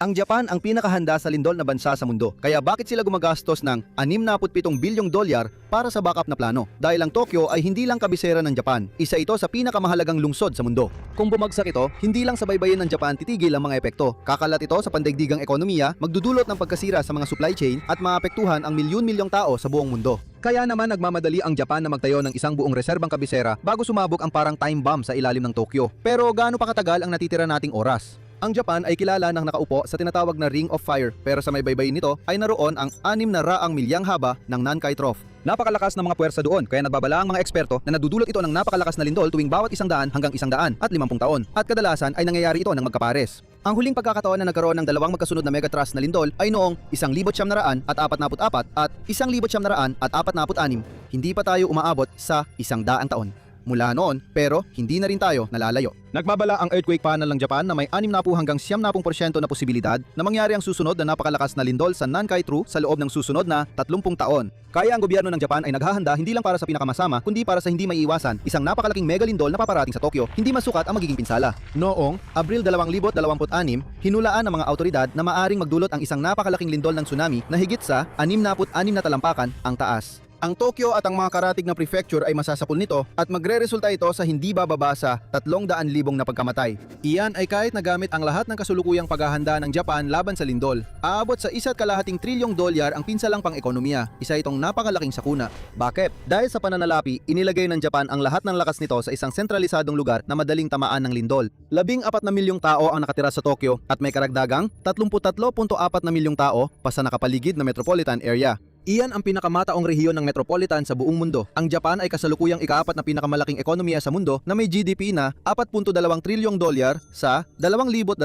Ang Japan ang pinakahanda sa lindol na bansa sa mundo. Kaya bakit sila gumagastos ng 67 bilyong dolyar para sa backup na plano? Dahil ang Tokyo ay hindi lang kabisera ng Japan. Isa ito sa pinakamahalagang lungsod sa mundo. Kung bumagsak ito, hindi lang sa baybayin ng Japan titigil ang mga epekto. Kakalat ito sa pandaigdigang ekonomiya, magdudulot ng pagkasira sa mga supply chain at maapektuhan ang milyon-milyong tao sa buong mundo. Kaya naman nagmamadali ang Japan na magtayo ng isang buong reserbang kabisera bago sumabog ang parang time bomb sa ilalim ng Tokyo. Pero gaano pa katagal ang natitira nating oras? Ang Japan ay kilala ng nakaupo sa tinatawag na Ring of Fire, pero sa may baybayin nito ay naroon ang 600 milyang haba ng Nankai Trough. Napakalakas ng mga puwersa doon, kaya nagbabala ang mga eksperto na nadudulot ito ng napakalakas na lindol tuwing bawat 100 hanggang 150 taon, at kadalasan ay nangyayari ito ng magkapares. Ang huling pagkakataon na nagkaroon ng dalawang magkasunod na megathrust na lindol ay noong 1944 at 1946. Hindi pa tayo umaabot sa 100 taon mula noon, pero hindi na rin tayo nalalayo. Nagbabala ang earthquake panel ng Japan na may 60 hanggang 70% na posibilidad na mangyari ang susunod na napakalakas na lindol sa Nankai Trough sa loob ng susunod na 30 taon. Kaya ang gobyerno ng Japan ay naghahanda hindi lang para sa pinakamasama, kundi para sa hindi maiiwasan isang napakalaking megalindol na paparating sa Tokyo. Hindi masukat ang magiging pinsala. Noong Abril 2026, hinulaan ng mga autoridad na maaring magdulot ang isang napakalaking lindol ng tsunami na higit sa 66 na talampakan ang taas. Ang Tokyo at ang mga karatig na prefecture ay masasapul nito at magre-resulta ito sa hindi bababa sa 300,000 na pagkamatay. Iyan ay kahit nagamit ang lahat ng kasulukuyang paghahanda ng Japan laban sa lindol. Aabot sa 1.2 trilyong dolyar ang pinsalang pang-ekonomiya. Isa itong napakalaking sakuna. Bakit? Dahil sa pananalapi, inilagay ng Japan ang lahat ng lakas nito sa isang sentralisadong lugar na madaling tamaan ng lindol. 14 na milyong tao ang nakatira sa Tokyo at may karagdagang 33.4 na milyong tao pa sa nakapaligid na metropolitan area. Iyan ang pinakamataong rehiyon ng metropolitan sa buong mundo. Ang Japan ay kasalukuyang ika-4 na pinakamalaking ekonomiya sa mundo na may GDP na 4.2 trilyong dolyar sa 2025.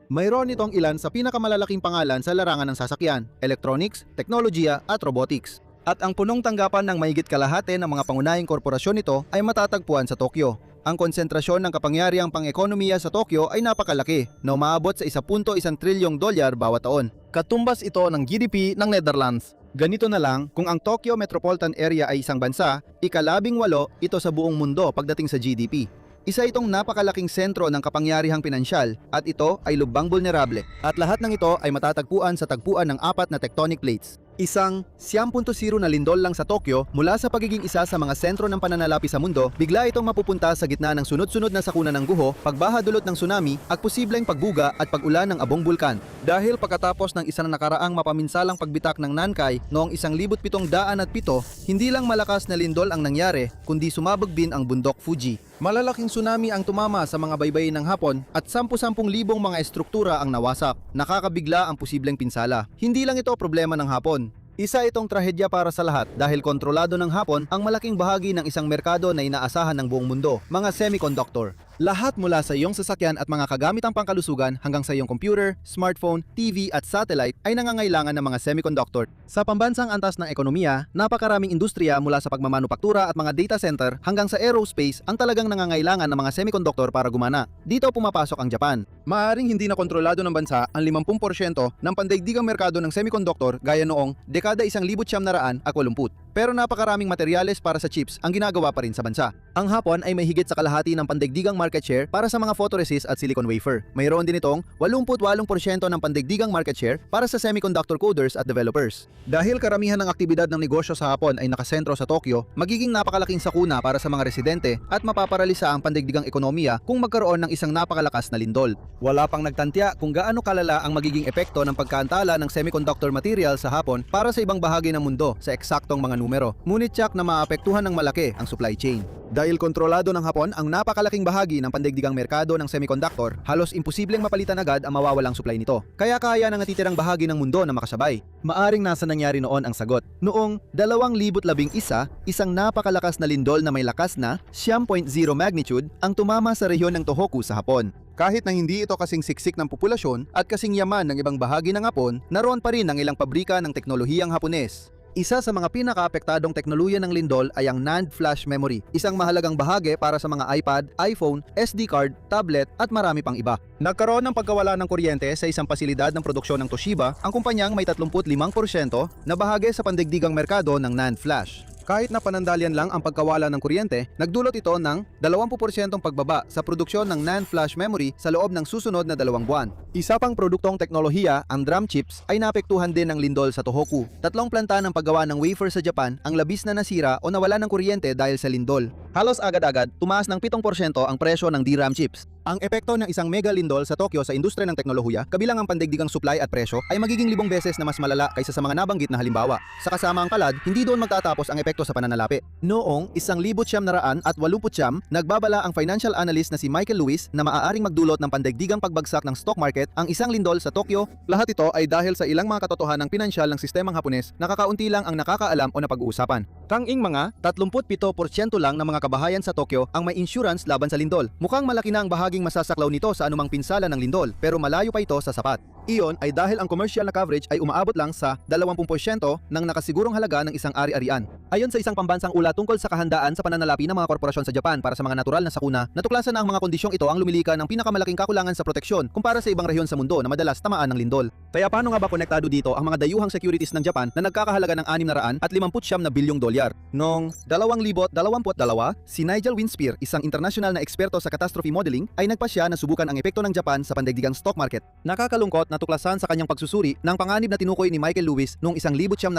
Mayroon itong ilan sa pinakamalalaking pangalan sa larangan ng sasakyan, electronics, teknolohiya at robotics. At ang punong tanggapan ng mahigit kalahati ng mga pangunahing korporasyon nito ay matatagpuan sa Tokyo. Ang konsentrasyon ng kapangyarihang pang-ekonomiya sa Tokyo ay napakalaki na umaabot sa 1.1 trilyong dolyar bawat taon. Katumbas ito ng GDP ng Netherlands. Ganito na lang, kung ang Tokyo Metropolitan Area ay isang bansa, ika-18 ito sa buong mundo pagdating sa GDP. Isa itong napakalaking sentro ng kapangyarihang pinansyal at ito ay lubhang vulnerable. At lahat ng ito ay matatagpuan sa tagpuan ng 4 na tectonic plates. Isang 9.0 na lindol lang sa Tokyo mula sa pagiging isa sa mga sentro ng pananalapi sa mundo, bigla itong mapupunta sa gitna ng sunod-sunod na sakuna ng guho, pagbaha dulot ng tsunami at posibleng pagbuga at pag-ulan ng abong bulkan. Dahil pagkatapos ng isang nakaraang mapaminsalang pagbitak ng Nankai noong 1707, hindi lang malakas na lindol ang nangyari, kundi sumabog din ang bundok Fuji. Malalaking tsunami ang tumama sa mga baybayin ng Hapon at 10,000 mga estruktura ang nawasak. Nakakabigla ang posibleng pinsala. Hindi lang ito problema ng Hapon. Isa itong trahedya para sa lahat dahil kontrolado ng Hapon ang malaking bahagi ng isang merkado na inaasahan ng buong mundo, mga semiconductor. Lahat mula sa iyong sasakyan at mga kagamitang pangkalusugan hanggang sa iyong computer, smartphone, TV at satellite ay nangangailangan ng mga semiconductor. Sa pambansang antas ng ekonomiya, napakaraming industriya mula sa pagmamanupaktura at mga data center hanggang sa aerospace ang talagang nangangailangan ng mga semiconductor para gumana. Dito pumapasok ang Japan. Maaring hindi na kontrolado ng bansa ang 50% ng pandaigdigang merkado ng semiconductor gaya noong dekada 1980. Pero napakaraming materyales para sa chips ang ginagawa pa rin sa bansa. Ang Hapon ay may higit sa kalahati ng pandaigdigang market share para sa mga photoresist at silicon wafer. Mayroon din itong 88% ng pandaigdigang market share para sa semiconductor coders at developers. Dahil karamihan ng aktibidad ng negosyo sa Hapon ay nakasentro sa Tokyo, magiging napakalaking sakuna para sa mga residente at mapaparalisa ang pandaigdigang ekonomiya kung magkaroon ng isang napakalakas na lindol. Wala pang nagtantya kung gaano kalala ang magiging epekto ng pagkaantala ng semiconductor material sa Hapon para sa ibang bahagi ng mundo sa eksaktong mga numero. Ngunit tiyak na maapektuhan ng malaki ang supply chain. Dahil kontrolado ng Hapon ang napakalaking bahagi ng pandaigdigang merkado ng semiconductor, halos imposibleng mapalitan agad ang mawawalang supply nito. Kaya kaya ng natitirang bahagi ng mundo na makasabay. Maaring nasa nangyari noon ang sagot. Noong 2011, isang napakalakas na lindol na may lakas na 9.0 magnitude ang tumama sa rehiyon ng Tohoku sa Hapon. Kahit na hindi ito kasing siksik ng populasyon at kasing yaman ng ibang bahagi ng Hapon, naroon pa rin ang ilang pabrika ng teknolohiyang Hapones. Isa sa mga pinakaapektadong teknolohiya ng lindol ay ang NAND flash memory, isang mahalagang bahagi para sa mga iPad, iPhone, SD card, tablet at marami pang iba. Nagkaroon ng pagkawala ng kuryente sa isang pasilidad ng produksyon ng Toshiba, ang kumpanyang may 35% na bahagi sa pandaigdigang merkado ng NAND flash. Kahit na panandalian lang ang pagkawala ng kuryente, nagdulot ito ng 20% pagbaba sa produksyon ng NAND flash memory sa loob ng susunod na 2 buwan. Isa pang produktong teknolohiya, ang DRAM chips, ay naapektuhan din ng lindol sa Tohoku. 3 planta ng paggawa ng wafer sa Japan ang labis na nasira o nawala ng kuryente dahil sa lindol. Halos agad-agad, tumaas ng 7% ang presyo ng DRAM chips. Ang epekto ng isang mega lindol sa Tokyo sa industriya ng teknolohiya, kabilang ang pandaigdigang supply at presyo, ay magiging 5 beses na mas malala kaysa sa mga nabanggit na halimbawa. Sa kasamaang palad, hindi doon magtatapos ang epekto sa pananalapi. Noong 1989, nagbabala ang financial analyst na si Michael Lewis na maaaring magdulot ng pandaigdigang pagbagsak ng stock market ang isang lindol sa Tokyo. Lahat ito ay dahil sa ilang mga katotohanang pinansyal ng sistemang Hapones na kakaunti lang ang nakakaalam o napag-uusapan. Tanging mga 37% lang ng mga kabahayan sa Tokyo ang may insurance laban sa lindol. Mukhang malaki na ang bahaging masasaklaw nito sa anumang pinsala ng lindol, pero malayo pa ito sa sapat. Iyon ay dahil ang commercial na coverage ay umaabot lang sa 20% ng nakasigurong halaga ng isang ari-arian. Ayon sa isang pambansang ulat tungkol sa kahandaan sa pananalapi ng mga korporasyon sa Japan para sa mga natural na sakuna, natuklasan na ang mga kondisyong ito ang lumilika ng pinakamalaking kakulangan sa proteksyon kumpara sa ibang rehiyon sa mundo na madalas tamaan ng lindol. Kaya paano nga ba konektado dito ang mga dayuhang securities ng Japan na nagkakahalaga ng 659 na bilyong dolyar? Noong 2022, si Nigel Winspear, isang international na eksperto sa catastrophe modeling, ay nagpasya na subukan ang epekto ng Japan sa pandaigdigang stock market. Nakakalungkot natuklasan sa kanyang pagsusuri ng panganib na tinukoy ni Michael Lewis noong 1980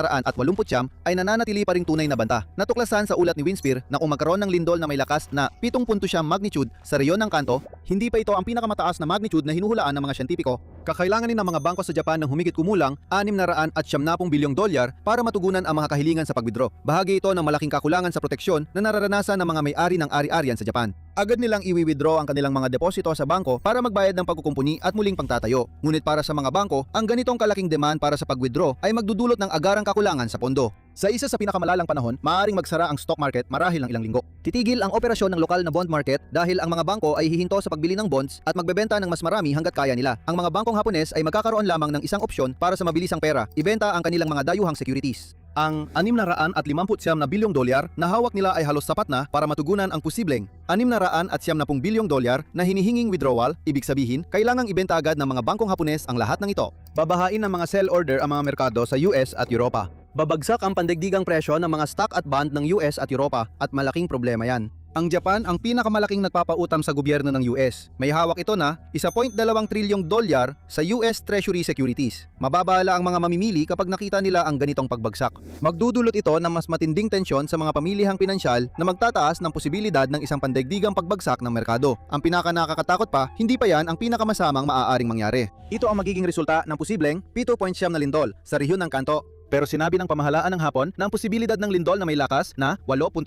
ay nananatili pa ring tunay na banta. Natuklasan sa ulat ni Winspear na kung magkaroon ng lindol na may lakas na 7.7 magnitude sa rehiyon ng Kanto, hindi pa ito ang pinakamataas na magnitude na hinuhulaan ng mga siyentipiko. Kakailanganin ng mga bangko sa Japan ng humigit kumulang 670 bilyong dolyar para matugunan ang mga kahilingan sa pag-withdraw. Bahagi ito ng malaking kakulangan sa proteksyon na nararanasan ng mga may-ari ng ari-arian sa Japan. Agad nilang i-withdraw ang kanilang mga deposito sa bangko para magbayad ng pagkukumpuni at muling pagtatayo. Ngunit para sa mga bangko, ang ganitong kalaking demand para sa pag-withdraw ay magdudulot ng agarang kakulangan sa pondo. Sa isa sa pinakamalalang panahon, maaaring magsara ang stock market marahil ng ilang linggo. Titigil ang operasyon ng lokal na bond market dahil ang mga bangko ay hihinto sa pagbili ng bonds at magbebenta ng mas marami hanggat kaya nila. Ang mga bangkong Hapones ay magkakaroon lamang ng isang opsyon para sa mabilisang pera, ibenta ang kanilang mga dayuhang securities. Ang 659 na bilyong dolyar na hawak nila ay halos sapat na para matugunan ang posibleng 670 bilyong dolyar na hinihinging withdrawal. Ibig sabihin, kailangang ibenta agad ng mga bangkong Hapones ang lahat ng ito. Babahain ng mga sell order ang mga merkado sa US at Europa. Babagsak ang pandaigdigang presyo ng mga stock at bond ng US at Europa at malaking problema yan. Ang Japan ang pinakamalaking nagpapautam sa gobyerno ng US. May hawak ito na 1.2 trilyong dolyar sa US Treasury Securities. Mababala ang mga mamimili kapag nakita nila ang ganitong pagbagsak. Magdudulot ito ng mas matinding tensyon sa mga pamilihang pinansyal na magtataas ng posibilidad ng isang pandaigdigang pagbagsak ng merkado. Ang pinakanakakatakot pa, hindi pa yan ang pinakamasamang maaaring mangyari. Ito ang magiging resulta ng posibleng 7.7 na lindol sa rehiyon ng Kanto. Pero sinabi ng pamahalaan ng Hapon na ang posibilidad ng lindol na may lakas na 8.0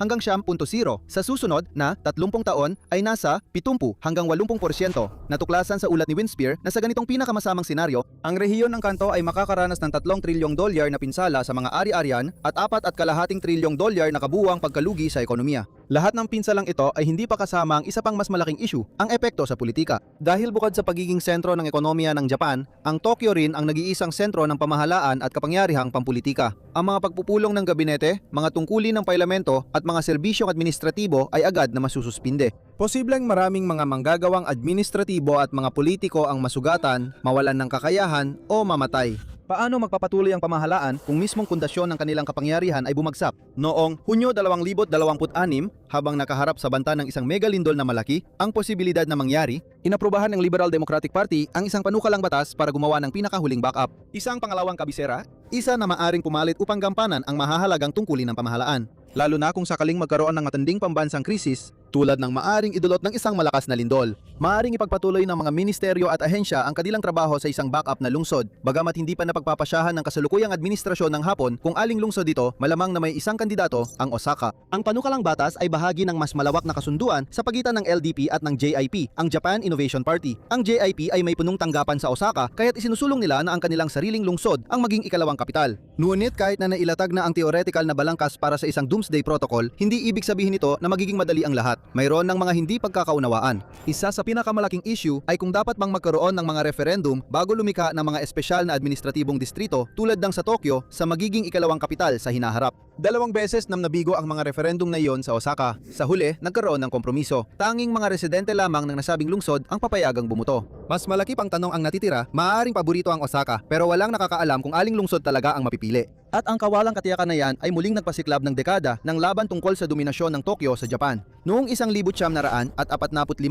hanggang 9.0 sa susunod na 30 taon ay nasa 70 hanggang 80%. Natuklasan sa ulat ni Winspear na sa ganitong pinakamasamang senaryo, ang rehiyon ng Kanto ay makakaranas ng 3 trilyong dolyar na pinsala sa mga ari-arian at 4.5 trilyong dolyar na kabuuang pagkalugi sa ekonomiya. Lahat ng pinsalang ito ay hindi pa kasama ang isa pang mas malaking issue, ang epekto sa politika. Dahil bukod sa pagiging sentro ng ekonomiya ng Japan, ang Tokyo rin ang nag-iisang sentro ng pamahalaan at kapangyarihang pampulitika. Ang mga pagpupulong ng gabinete, mga tungkulin ng parlamento at mga serbisyong administratibo ay agad na masususpinde. Posibleng maraming mga manggagawang administratibo at mga politiko ang masugatan, mawalan ng kakayahan o mamatay. Paano magpapatuloy ang pamahalaan kung mismong pundasyon ng kanilang kapangyarihan ay bumagsak? Noong Hunyo 2026, habang nakaharap sa banta ng isang mega lindol na malaki, ang posibilidad na mangyari, inaprubahan ng Liberal Democratic Party ang isang panukalang batas para gumawa ng pinakahuling backup. Isang pangalawang kabisera, isa na maaring pumalit upang gampanan ang mahahalagang tungkulin ng pamahalaan. Lalo na kung sakaling magkaroon ng matinding pambansang krisis, tulad ng maaring idulot ng isang malakas na lindol. Maaring ipagpatuloy ng mga ministeryo at ahensya ang kanilang trabaho sa isang backup na lungsod, bagamat hindi pa napagpapasyahan ng kasalukuyang administrasyon ng Hapon kung aling lungsod dito, malamang na may isang kandidato, ang Osaka. Ang panukalang batas ay bahagi ng mas malawak na kasunduan sa pagitan ng LDP at ng JIP, ang Japan Innovation Party. Ang JIP ay may punong tanggapan sa Osaka, kaya't isinusulong nila na ang kanilang sariling lungsod ang maging ikalawang kapital. Ngunit kahit na nailatag na ang theoretical na balangkas para sa isang doomsday protocol, hindi ibig sabihin nito na magiging madali ang lahat. Mayroon ng mga hindi pagkakaunawaan. Isa sa pinakamalaking issue ay kung dapat bang magkaroon ng mga referendum bago lumikha ng mga espesyal na administratibong distrito tulad ng sa Tokyo sa magiging ikalawang kapital sa hinaharap. 2 beses na nabigo ang mga referendum na iyon sa Osaka. Sa huli, nagkaroon ng kompromiso. Tanging mga residente lamang ng nasabing lungsod ang papayagang bumuto. Mas malaki pang tanong ang natitira, maaaring paborito ang Osaka pero walang nakakaalam kung aling lungsod talaga ang mapipili. At ang kawalang katiyakan na yan ay muling nagpasiklab ng dekada ng laban tungkol sa dominasyon ng Tokyo sa Japan. Noong 1945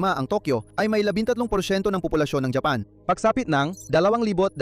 ang Tokyo ay may 13% ng populasyon ng Japan. Pagsapit ng 2024,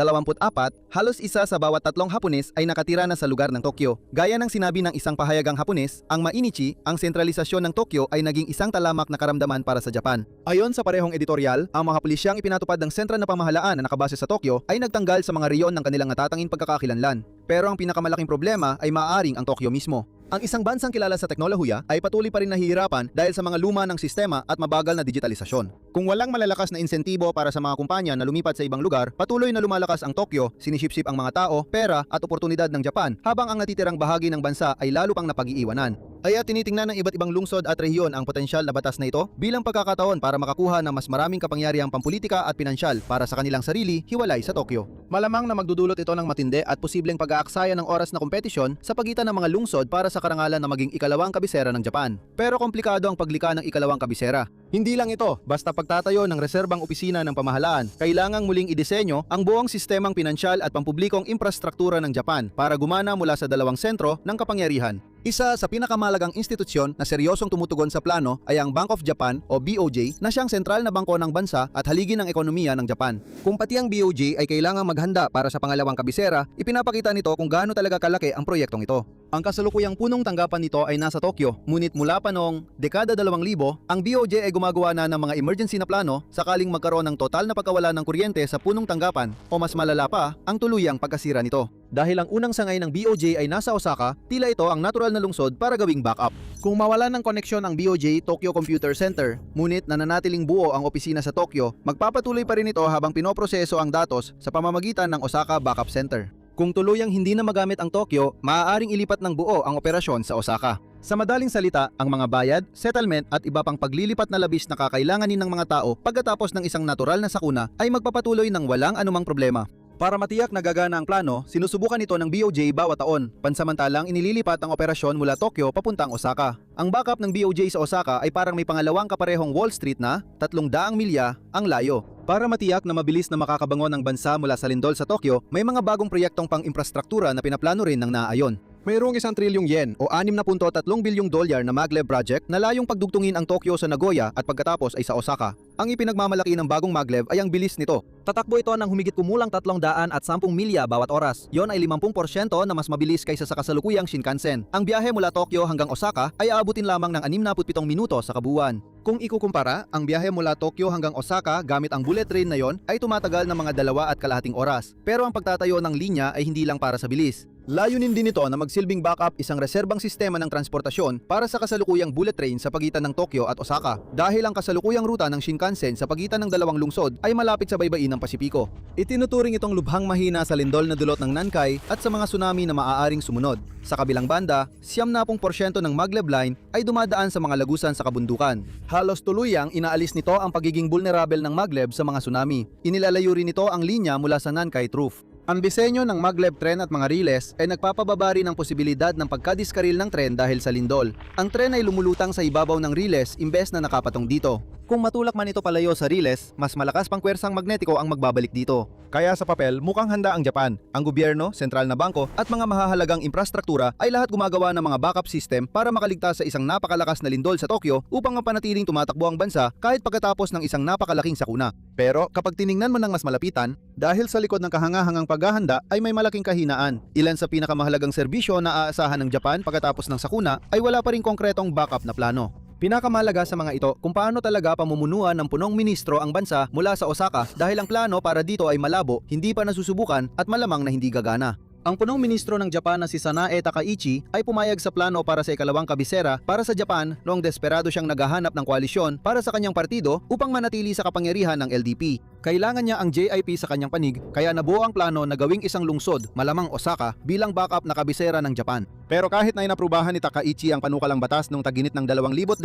halos isa sa bawat 3 Hapones ay nakatira na sa lugar ng Tokyo. Gaya ng sinabi ng isang pahayagang Hapones, ang Mainichi, ang sentralisasyon ng Tokyo ay naging isang talamak na karamdaman para sa Japan. Ayon sa parehong editorial, ang mga pulisyang ipinatupad ng sentral na pamahalaan na nakabase sa Tokyo ay nagtanggal sa mga riyon ng kanilang natatanging pagkakakilanlan. Pero ang pinakamalaking problema ay maaaring ang Tokyo mismo. Ang isang bansang kilala sa teknolohiya ay patuloy pa rin nahihirapan dahil sa mga luma ng sistema at mabagal na digitalisasyon. Kung walang malalakas na insentibo para sa mga kumpanya na lumipat sa ibang lugar, patuloy na lumalakas ang Tokyo, sinisipsip ang mga tao, pera at oportunidad ng Japan, habang ang natitirang bahagi ng bansa ay lalo pang napag-iiwanan. Kaya tinitingnan ng iba't ibang lungsod at rehiyon ang potensyal na batas na ito bilang pagkakataon para makakuha ng mas maraming kapangyarihang pampulitika at pinansyal para sa kanilang sarili hiwalay sa Tokyo. Malamang na magdudulot ito ng matindi at posibleng pag-aaksaya ng oras na kompetisyon sa pagitan ng mga lungsod para sa karangalan na maging ikalawang kabisera ng Japan. Pero komplikado ang paglikha ng ikalawang kabisera. Hindi lang ito, basta pagtatayo ng reserbang opisina ng pamahalaan, kailangang muling idisenyo ang buong sistemang pinansyal at pampublikong infrastruktura ng Japan para gumana mula sa dalawang sentro ng kapangyarihan. Isa sa pinakamahalagang institusyon na seryosong tumutugon sa plano ay ang Bank of Japan o BOJ na siyang sentral na bangko ng bansa at haligi ng ekonomiya ng Japan. Kung pati ang BOJ ay kailangang maghanda para sa pangalawang kabisera, ipinapakita nito kung gaano talaga kalaki ang proyektong ito. Ang kasalukuyang punong tanggapan nito ay nasa Tokyo, ngunit mula pa noong dekada 2000, ang BOJ ay gumagawa na ng mga emergency na plano sakaling magkaroon ng total na pagkawala ng kuryente sa punong tanggapan o mas malala pa, ang tuluyang pagkasira nito. Dahil ang unang sangay ng BOJ ay nasa Osaka, tila ito ang natural na lungsod para gawing backup. Kung mawalan ng koneksyon ang BOJ Tokyo Computer Center, ngunit nananatiling buo ang opisina sa Tokyo, magpapatuloy pa rin ito habang pinoproseso ang datos sa pamamagitan ng Osaka Backup Center. Kung tuluyang hindi na magamit ang Tokyo, maaaring ilipat ng buo ang operasyon sa Osaka. Sa madaling salita, ang mga bayad, settlement at iba pang paglilipat na labis na kakailanganin ng mga tao pagkatapos ng isang natural na sakuna ay magpapatuloy ng walang anumang problema. Para matiyak na gagana ang plano, sinusubukan ito ng BOJ bawat taon, pansamantalang inililipat ang operasyon mula Tokyo papuntang Osaka. Ang backup ng BOJ sa Osaka ay parang may pangalawang kaparehong Wall Street na 300 milya ang layo. Para matiyak na mabilis na makakabangon ang bansa mula sa lindol sa Tokyo, may mga bagong proyektong pang-infrastruktura na pinaplano rin ng naaayon. Mayroong 1 trilyong yen o 6.3 bilyong dolyar na maglev project na layong pagdugtungin ang Tokyo sa Nagoya at pagkatapos ay sa Osaka. Ang ipinagmamalaki ng bagong maglev ay ang bilis nito. Tatakbo ito ng humigit kumulang 310 milya bawat oras. Yon ay 50% na mas mabilis kaysa sa kasalukuyang Shinkansen. Ang biyahe mula Tokyo hanggang Osaka ay aabutin lamang ng 67 minuto sa kabuuan. Kung ikukumpara, ang biyahe mula Tokyo hanggang Osaka gamit ang bullet train na yon ay tumatagal ng mga 2.5 oras. Pero ang pagtatayo ng linya ay hindi lang para sa bilis. Layunin din ito na magsilbing backup isang reserbang sistema ng transportasyon para sa kasalukuyang bullet train sa pagitan ng Tokyo at Osaka dahil ang kasalukuyang ruta ng Shinkansen sa pagitan ng dalawang lungsod ay malapit sa baybayin ng Pasipiko. Itinuturing itong lubhang mahina sa lindol na dulot ng Nankai at sa mga tsunami na maaaring sumunod. Sa kabilang banda, 70% ng maglev line ay dumadaan sa mga lagusan sa kabundukan. Halos tuluyang inaalis nito ang pagiging vulnerable ng maglev sa mga tsunami. Inilalayo rin nito ang linya mula sa Nankai Trough. Ang disenyo ng maglev tren at mga riles ay nagpapababa rin ng posibilidad ng pagkadiskaril ng tren dahil sa lindol. Ang tren ay lumulutang sa ibabaw ng riles imbes na nakapatong dito. Kung matulak man ito palayo sa riles, mas malakas pang kwersang magnetiko ang magbabalik dito. Kaya sa papel, mukhang handa ang Japan. Ang gobyerno, sentral na bangko at mga mahahalagang infrastruktura ay lahat gumagawa ng mga backup system para makaligtas sa isang napakalakas na lindol sa Tokyo upang mapanatiling tumatakbo ang bansa kahit pagkatapos ng isang napakalaking sakuna. Pero kapag tiningnan mo ng mas malapitan, dahil sa likod ng kahangahangang paghahanda ay may malaking kahinaan. Ilan sa pinakamahalagang serbisyo na aasahan ng Japan pagkatapos ng sakuna ay wala pa ring konkretong backup na plano. Pinakamahalaga sa mga ito kung paano talaga pamumunuan ng punong ministro ang bansa mula sa Osaka dahil ang plano para dito ay malabo, hindi pa nasusubukan at malamang na hindi gagana. Ang punong ministro ng Japan na si Sanae Takaichi ay pumayag sa plano para sa ikalawang kabisera para sa Japan noong desperado siyang naghahanap ng koalisyon para sa kanyang partido upang manatili sa kapangyarihan ng LDP. Kailangan niya ang JIP sa kanyang panig kaya nabuo ang plano na gawing isang lungsod, malamang Osaka, bilang backup na kabisera ng Japan. Pero kahit na inaprubahan ni Takaichi ang panukalang batas noong taginit ng 2026,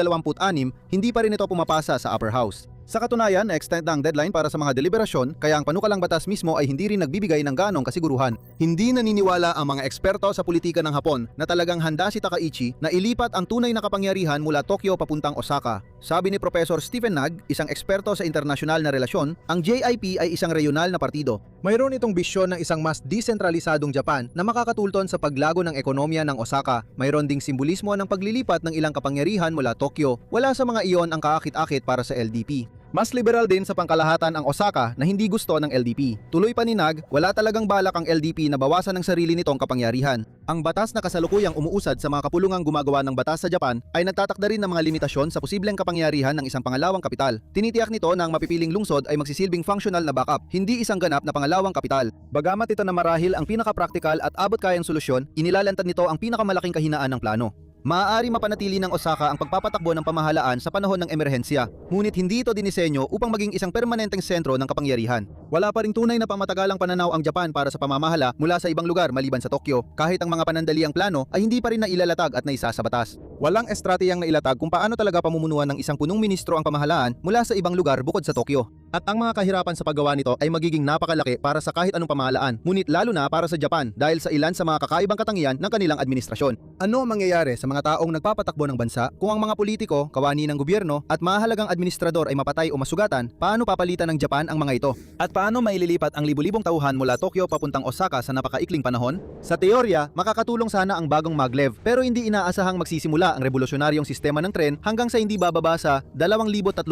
hindi pa rin ito pumapasa sa upper house. Sa katunayan, na-extend na ang deadline para sa mga deliberasyon kaya ang panukalang batas mismo ay hindi rin nagbibigay ng ganong kasiguruhan. Hindi naniniwala ang mga eksperto sa politika ng Hapon na talagang handa si Takaichi na ilipat ang tunay na kapangyarihan mula Tokyo papuntang Osaka. Sabi ni Professor Stephen Nag, isang eksperto sa internasyonal na relasyon, ang JIP ay isang regional na partido. Mayroon itong bisyon ng isang mas desentralisadong Japan na makakatulton sa paglago ng ekonomiya ng Osaka. Mayroon ding simbolismo ng paglilipat ng ilang kapangyarihan mula Tokyo. Wala sa mga iyon ang kaakit-akit para sa LDP. Mas liberal din sa pangkalahatan ang Osaka na hindi gusto ng LDP. Tuloy pa ni Nag, wala talagang balak ang LDP na bawasan ng sarili nitong kapangyarihan. Ang batas na kasalukuyang umuusad sa mga kapulungang gumagawa ng batas sa Japan ay nagtatakda rin ng mga limitasyon sa posibleng kapangyarihan ng isang pangalawang kapital. Tinitiyak nito na ang mapipiling lungsod ay magsisilbing functional na backup, hindi isang ganap na pangalawang kapital. Bagamat ito na marahil ang pinaka-praktikal at abot-kayang solusyon, inilalantad nito ang pinakamalaking kahinaan ng plano. Maaari mapanatili ng Osaka ang pagpapatakbo ng pamahalaan sa panahon ng emerhensya, ngunit hindi ito dinisenyo upang maging isang permanenteng sentro ng kapangyarihan. Wala pa ring tunay na pamatagalang pananaw ang Japan para sa pamamahala mula sa ibang lugar maliban sa Tokyo, kahit ang mga panandaliang plano ay hindi pa rin nailalatag at naisa sa batas. Walang estratehiyang nailatag kung paano talaga pamumunuan ng isang punong ministro ang pamahalaan mula sa ibang lugar bukod sa Tokyo. At ang mga kahirapan sa paggawa nito ay magiging napakalaki para sa kahit anong pamahalaan, ngunit lalo na para sa Japan dahil sa ilan sa mga kakaibang katangian ng kanilang administrasyon. Ano ang mangyayari sa mga taong nagpapatakbo ng bansa kung ang mga politiko, kawani ng gobyerno at mahalagang administrador ay mapatay o masugatan? Paano papalitan ng Japan ang mga ito? At paano maililipat ang libu-libong tauhan mula Tokyo papuntang Osaka sa napakaikling panahon? Sa teorya, makakatulong sana ang bagong maglev, pero hindi inaasahang magsisimula ang revolusyonaryong sistema ng tren hanggang sa hindi bababa sa 2036.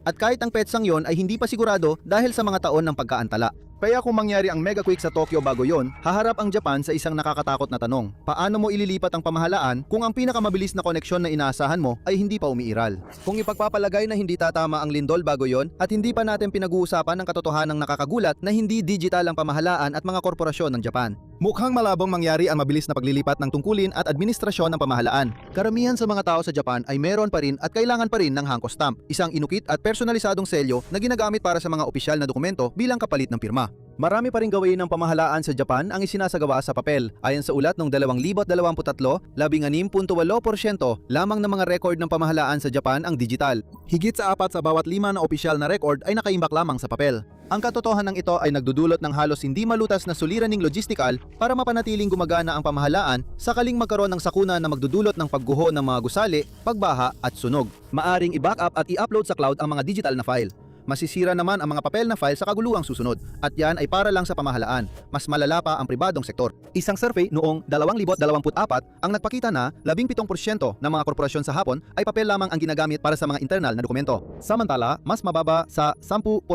At kahit ang petsang yon ay hindi pa sigurado dahil sa mga taon ng pagkaantala. Kaya kung mangyari ang mega quake sa Tokyo bago yon, haharap ang Japan sa isang nakakatakot na tanong. Paano mo ililipat ang pamahalaan kung ang pinakamabilis na koneksyon na inaasahan mo ay hindi pa umiiral? Kung ipagpapalagay na hindi tatama ang lindol bago yon at hindi pa natin pinag-uusapan ang katotohanang nakakagulat na hindi digital ang pamahalaan at mga korporasyon ng Japan. Mukhang malabong mangyari ang mabilis na paglilipat ng tungkulin at administrasyon ng pamahalaan. Karamihan sa mga tao sa Japan ay meron pa rin at kailangan pa rin ng hangko stamp, isang inukit at personalisadong selyo na ginagamit para sa mga opisyal na dokumento bilang kapalit ng pirma. Marami pa rin gawain ng pamahalaan sa Japan ang isinasagawa sa papel. Ayon sa ulat noong 2023, 16.8% lamang ng mga record ng pamahalaan sa Japan ang digital. Higit sa 4 sa bawat 5 na opisyal na record ay nakaimbak lamang sa papel. Ang katotohanan ito ay nagdudulot ng halos hindi malutas na suliraning logistical para mapanatiling gumagana ang pamahalaan sakaling magkaroon ng sakuna na magdudulot ng pagguho ng mga gusali, pagbaha at sunog. Maaring i-backup at i-upload sa cloud ang mga digital na file. Masisira naman ang mga papel na file sa kaguluhang susunod at yan ay para lang sa pamahalaan. Mas malala pa ang pribadong sektor. Isang survey noong 2024 ang nagpakita na 17% ng mga korporasyon sa Hapon ay papel lamang ang ginagamit para sa mga internal na dokumento. Samantala, mas mababa sa 10%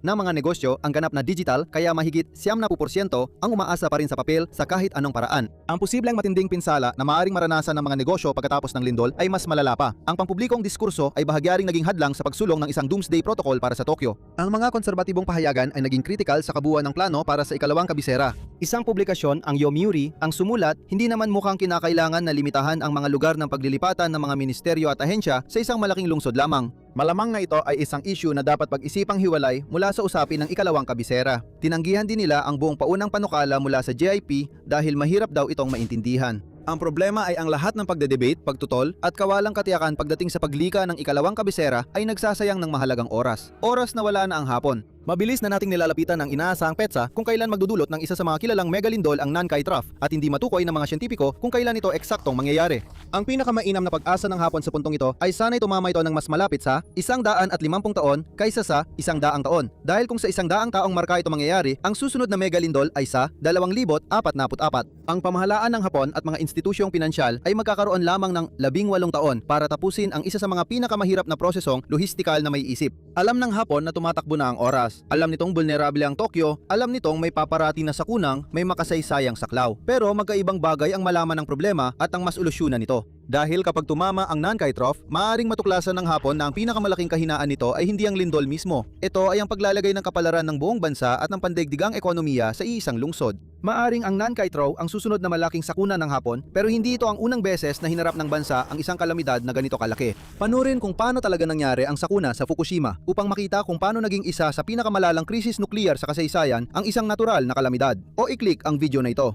ng mga negosyo ang ganap na digital kaya mahigit 70% ang umaasa pa rin sa papel sa kahit anong paraan. Ang posibleng matinding pinsala na maaaring maranasan ng mga negosyo pagkatapos ng lindol ay mas malala pa. Ang pampublikong diskurso ay bahagyaring naging hadlang sa pagsulong ng isang doomsday protocol para sa Tokyo. Ang mga konserbatibong pahayagan ay naging kritikal sa kabuuan ng plano para sa ikalawang kabisera. Isang publikasyon, ang Yomiuri, ang sumulat, hindi naman mukhang kinakailangan na limitahan ang mga lugar ng paglilipatan ng mga ministeryo at ahensya sa isang malaking lungsod lamang. Malamang na ito ay isang issue na dapat pag-isipang hiwalay mula sa usapin ng ikalawang kabisera. Tinanggihan din nila ang buong paunang panukala mula sa JIP dahil mahirap daw itong maintindihan. Ang problema ay ang lahat ng pagdedebate, pagtutol at kawalang katiyakan pagdating sa paglika ng ikalawang kabisera ay nagsasayang ng mahalagang oras. Oras na wala na ang Hapon. Mabilis na nating nilalapitan ang inaasahang petsa kung kailan magdudulot ng isa sa mga kilalang megalindol ang Nankai Trough at hindi matukoy ng mga siyentipiko kung kailan ito eksaktong mangyayari. Ang pinakamainam na pag-asa ng Hapon sa puntong ito ay sana'y tumama ito ng mas malapit sa 150 taon kaysa sa 100 taon. Dahil kung sa 100 taong marka ito mangyayari, ang susunod na megalindol ay sa 2044. Ang pamahalaan ng Hapon at mga institusyong pinansyal ay magkakaroon lamang ng 18 taon para tapusin ang isa sa mga pinakamahirap na prosesong lohistikal na may isip. Alam ng Hapon na tumatakbo na ang oras. Alam nitong vulnerable ang Tokyo, alam nitong may paparati na sakunang may makasaysayang saklaw. Pero magkaibang bagay ang malaman ng problema at ang mas solusyonan nito. Dahil kapag tumama ang Nankai Trough, maaaring matuklasan ng Hapon na ang pinakamalaking kahinaan nito ay hindi ang lindol mismo. Ito ay ang paglalagay ng kapalaran ng buong bansa at ng pandaigdigang ekonomiya sa iisang lungsod. Maaring ang Nankai Trough ang susunod na malaking sakuna ng Hapon, pero hindi ito ang unang beses na hinarap ng bansa ang isang kalamidad na ganito kalaki. Panurin kung paano talaga nangyari ang sakuna sa Fukushima upang makita kung paano naging isa sa pinakamalalang krisis nukleyar sa kasaysayan ang isang natural na kalamidad. O i-click ang video na ito.